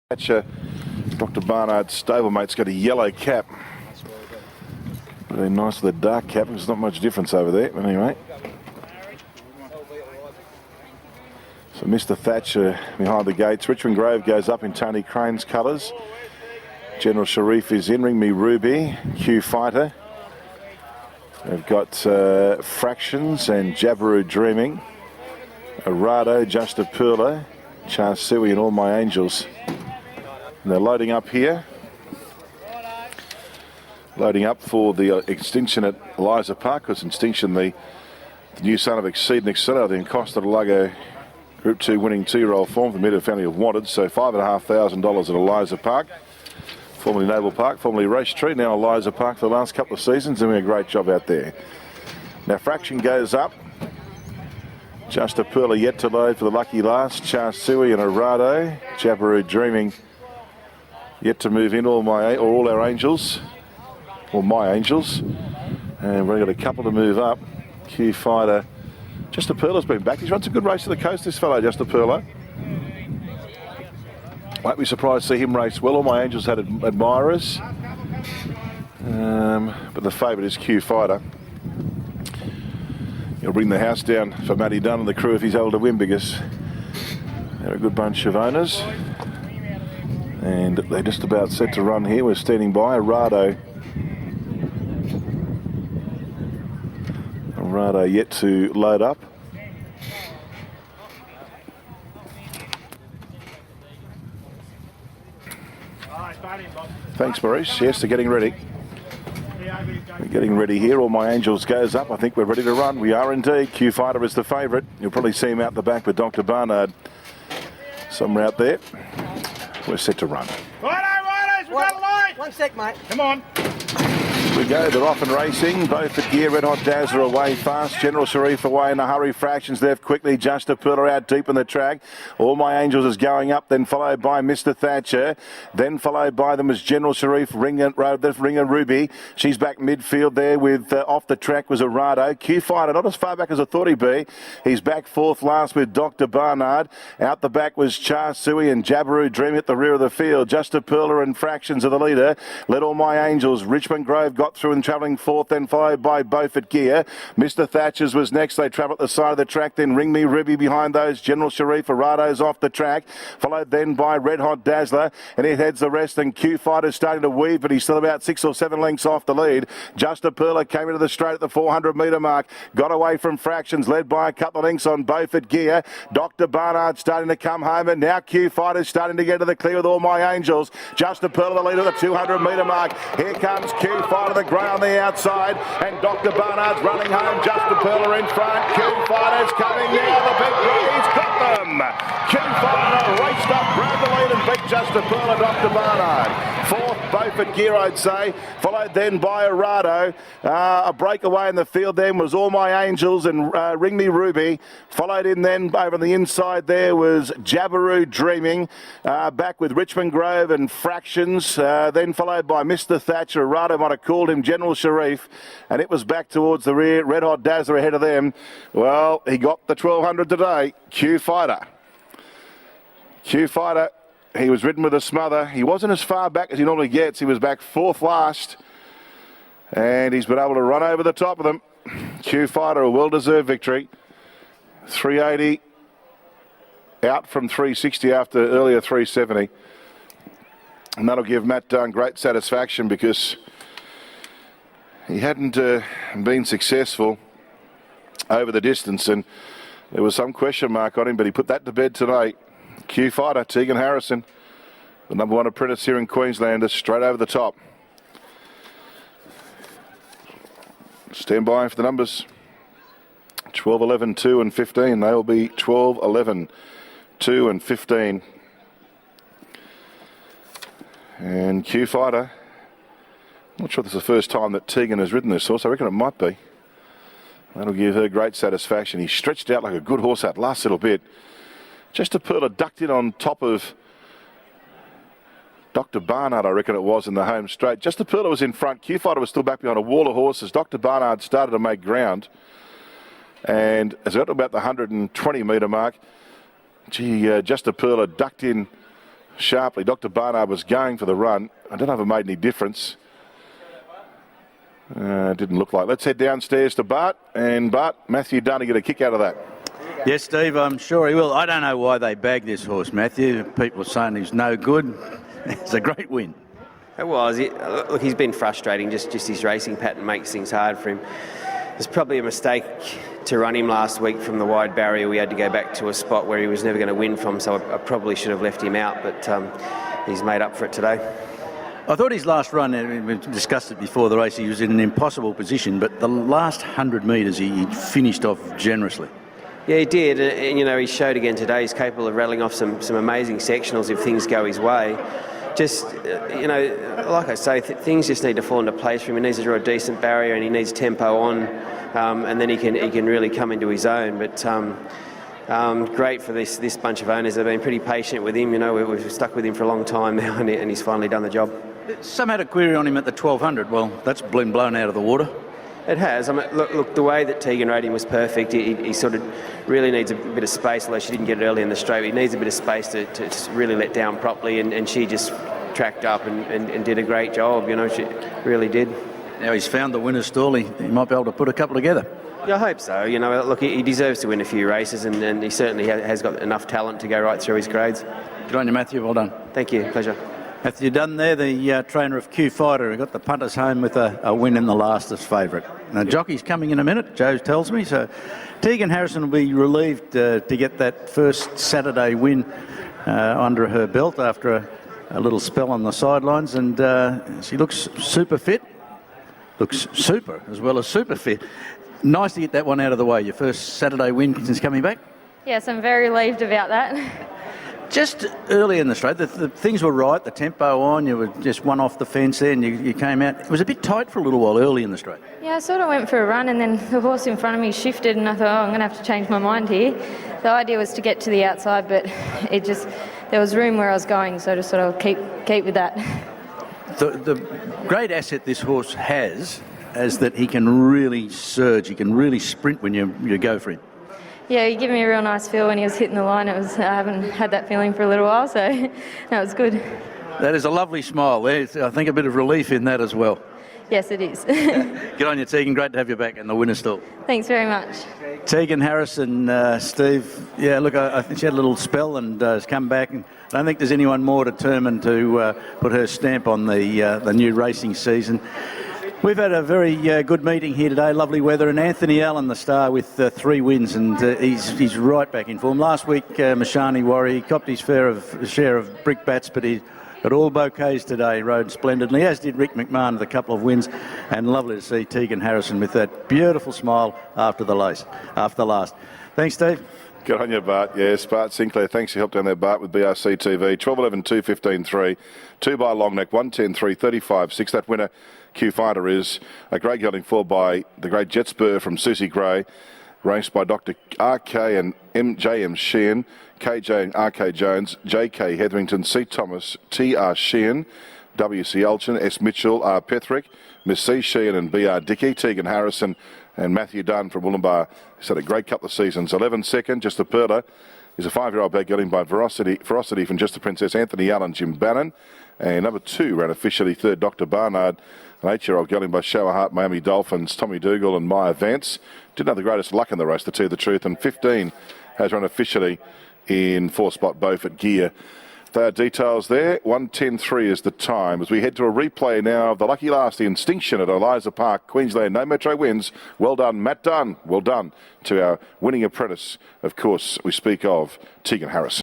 Dr. Barnard's stablemate's got a yellow cap. Very nice with a dark cap. There's not much difference over there, but anyway. So Mr. Thatcher behind the gates. Richmond Grove goes up in Tony Crane's colours. General Sharif is in. Ring Me Ruby. Qfighter. They've got Fractions and Jabiru Dreaming. Arado, Just a Perla, Charsui and All My Angels. And they're loading up here. Loading up for the extinction at Eliza Park, because Extinction, the new son of Exceed and Excel, the Costa del Lago Group 2 winning 2-year-old form for the Meadow family of Wanted. So $5,500 at Eliza Park, formerly Noble Park, formerly Race Tree, now Eliza Park for the last couple of seasons, doing a great job out there. Now Fraction goes up. Just a Perla yet to load for the lucky last. Charsui and Arado. Jabiru Dreaming yet to move in. All our angels. Or my angels. And we've got a couple to move up. Qfighter. Just a Perla's been back. He's run some good race to the coast, this fellow, Just a Perla. Won't be surprised to see him race well. All My Angels had admirers. But the favourite is Qfighter. He'll bring the house down for Matty Dunn and the crew if he's able to win, because they're a good bunch of owners. And they're just about set to run here. We're standing by. Arado yet to load up. Thanks, Maurice. Yes, they're getting ready. We're getting ready here. All My Angels goes up. I think we're ready to run. We are indeed. Qfighter is the favourite. You'll probably see him out the back with Dr. Barnard somewhere out there. We're set to run. Righto, we've got a line. One sec, mate. Come on. We go, they're off and racing. Both at gear. Red Hot Dazzler away fast. General Sharif away in a hurry. Fractions left quickly. Just a Perla out deep in the track. All My Angels is going up, then followed by Mr. Thatcher. Then followed by them is General Sharif. Ringer Ruby. She's back midfield there with off the track was Arado. Qfighter not as far back as I thought he'd be. He's back fourth last with Dr. Barnard. Out the back was Charsui and Jabiru Dream at the rear of the field. Just a Perla and Fractions are the leader. Led All My Angels. Richmond Grove got through and travelling fourth, then followed by Beaufort Gear. Mr. Thatcher's was next. They travel at the side of the track. Then Ring Me Ruby behind those. General Sharif, Arado's off the track. Followed then by Red Hot Dazzler. And he heads the rest. And Qfighter's starting to weave, but he's still about 6 or 7 lengths off the lead. Just a Perla came into the straight at the 400 metre mark. Got away from Fractions, led by a couple of lengths on Beaufort Gear. Dr. Barnard starting to come home. And now Qfighter's starting to get to the clear with All My Angels. Just a Perla the leader at the 200 metre mark. Here comes Qfighter, the grey on the outside, and Dr. Barnard's running home. Just a Perla in front. Qfighter's coming now. The big he's got them. Qfighter raced up, grabbed the lead and beat Just a Perla. Dr. Barnard. Fourth, Beaufort Gear, I'd say. Followed then by Arado. A breakaway in the field then was All My Angels and Ring Me Ruby. Followed in then over on the inside there was Jabiru Dreaming. Back with Richmond Grove and Fractions. Then followed by Mr. Thatcher. Arado might have called him General Sharif, and it was back towards the rear. Red Hot Dazzler ahead of them. Well, he got the 1200 today. Qfighter. He was ridden with a smother. He wasn't as far back as he normally gets. He was back fourth last, and he's been able to run over the top of them. Qfighter, a well-deserved victory. 380 out from 360 after earlier 370. And that'll give Matt Dunn great satisfaction, because he hadn't been successful over the distance, and there was some question mark on him, but he put that to bed tonight. Qfighter, Tegan Harrison, the number 1 apprentice here in Queensland, is straight over the top. Stand by for the numbers. 12, 11, 2 and 15. They will be 12, 11, 2 and 15. And Qfighter, I'm not sure this is the first time that Tegan has ridden this horse. I reckon it might be. That'll give her great satisfaction. He stretched out like a good horse that last little bit. Just a Perla ducked in on top of Dr. Barnard, I reckon it was, in the home straight. Just a Perla was in front. Qfighter was still back behind a wall of horses. Dr. Barnard started to make ground. And as I got to about the 120 metre mark, just a Perla ducked in sharply. Dr. Barnard was going for the run. I don't know if it made any difference. Didn't look like. Let's head downstairs to Bart. And Bart, Matthew Dunn, get a kick out of that. Yes, Steve, I'm sure he will. I don't know why they bagged this horse, Matthew. People are saying he's no good. It's a great win. It was. Look, he's been frustrating. Just his racing pattern makes things hard for him. It's probably a mistake to run him last week from the wide barrier. We had to go back to a spot where he was never going to win from, so I probably should have left him out, but he's made up for it today. I thought his last run, we discussed it before the race, he was in an impossible position, but the last 100 metres he finished off generously. Yeah, he did, and he showed again today he's capable of rattling off some amazing sectionals if things go his way. Just, like I say, things just need to fall into place for him. He needs to draw a decent barrier and he needs tempo on, and then he can really come into his own. But great for this bunch of owners. They've been pretty patient with him. We've stuck with him for a long time now, and he's finally done the job. Some had a query on him at the 1200. Well, that's been blown out of the water. It has. I mean, look, the way that Tegan rode him was perfect. He sort of really needs a bit of space, although she didn't get it early in the straight. He needs a bit of space to really let down properly, and she just tracked up and did a great job. She really did. Now he's found the winner's stall. He might be able to put a couple together. Yeah, I hope so. Look, he deserves to win a few races, and he certainly has got enough talent to go right through his grades. Good on you, Matthew. Well done. Thank you. Pleasure. Matthew Dunn there, the trainer of Qfighter, who got the punters home with a win in the last as favourite. Now, jockey's coming in a minute, Joe tells me. So Tegan Harrison will be relieved to get that first Saturday win under her belt after a little spell on the sidelines. And she looks super fit. Looks super as well as super fit. Nice to get that one out of the way. Your first Saturday win since coming back? Yes, I'm very relieved about that. Just early in the straight, the things were right, the tempo on, you were just one off the fence there and you came out. It was a bit tight for a little while early in the straight. Yeah, I sort of went for a run and then the horse in front of me shifted and I thought, I'm going to have to change my mind here. The idea was to get to the outside, but there was room where I was going, so to sort of keep with that. The great asset this horse has is that he can really surge, he can really sprint when you go for him. Yeah, he gave me a real nice feel when he was hitting the line. I haven't had that feeling for a little while, so that was good. That is a lovely smile. There's, I think, a bit of relief in that as well. Yes, it is. Good on you, Tegan. Great to have you back in the winner's stall. Thanks very much. Tegan Harrison, Steve. Yeah, look, I think she had a little spell and has come back. And I don't think there's anyone more determined to put her stamp on the new racing season. We've had a very good meeting here today, lovely weather, and Anthony Allen, the star, with 3 wins, and he's right back in form. Last week, Mashani Warrior, he copped his share of brick bats, but he got all bouquets today, rode splendidly, as did Rick McMahon with a couple of wins, and lovely to see Tegan Harrison with that beautiful smile after the last. Thanks, Steve. Good on you, Bart. Yes, Bart Sinclair. Thanks for your help down there, Bart, with BRC TV. 12-11, 2-15-3. 2 by Longneck, 1-10-3, 35-6. That winner, Qfighter, is a great gelding four by the great Jet Spur from Susie Gray, raced by Dr. RK and J.M. Sheehan, KJ and RK Jones, J.K. Hetherington, C. Thomas, T.R. Sheehan, W.C. Elchin, S. Mitchell, R. Petherick, Miss C. Sheehan and B.R. Dickey, Tegan Harrison and Matthew Dunn from Wollumbar. He's had a great couple of seasons. 11 second, Just a Perla. He's a 5-year-old bag gelding by Ferocity from Just a Princess, Anthony Allen, Jim Bannon. And number 2 ran officially third, Dr. Barnard, an 8-year-old gelding by Shower Heart, Miami Dolphins, Tommy Dougal and Maya Vance. Didn't have the greatest luck in the race, to tell you the truth. And 15 has run officially in 4-spot Beaufort gear. There are details there. 1:10.3 is the time. As we head to a replay now of the lucky last, the Instinction at Eliza Park, Queensland. No Metro wins. Well done, Matt Dunn. Well done to our winning apprentice. Of course, we speak of Tegan Harrison.